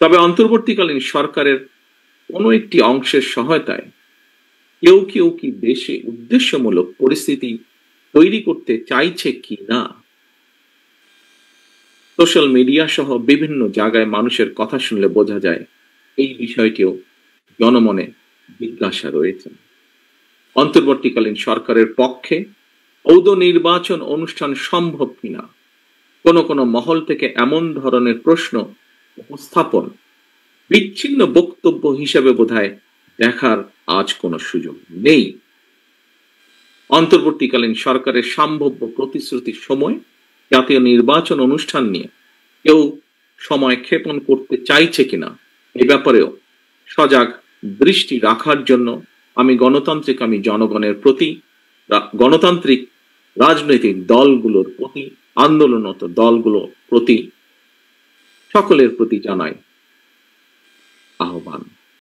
তবে অন্তর্বর্তীকালীন সরকারের কোনো একটি অংশের সহায়তায় কেউ কেউ কি দেশে উদ্দেশ্যমূলক পরিস্থিতি তৈরি করতে চাইছে কি না, সোশ্যাল মিডিয়া সহ বিভিন্ন জায়গায় মানুষের কথা শুনলে বোঝা যায় এই বিষয়টিও জনমনে জিজ্ঞাসা রয়েছে। অন্তর্বর্তীকালীন সরকারের পক্ষে ঔদ নির্বাচন অনুষ্ঠান সম্ভব কিনা কোনো কোনো মহল থেকে এমন ধরনের প্রশ্ন উপস্থাপন বিচ্ছিন্ন বক্তব্য হিসেবে বোধহয় দেখার আজ কোনো সুযোগ নেই। অন্তর্বর্তীকালীন সরকারের সম্ভাব্য প্রতিশ্রুতির সময় জাতীয় নির্বাচন অনুষ্ঠান নিয়ে কেউ সময় ক্ষেপণ করতে চাইছে কিনা এ ব্যাপারেও সজাগ দৃষ্টি রাখার জন্য আমি জনগণের প্রতি, গণতান্ত্রিক রাজনৈতিক দলগুলোর প্রতি, আন্দোলনরত দলগুলোর প্রতি, সকলের প্রতি জানাই আহ্বান।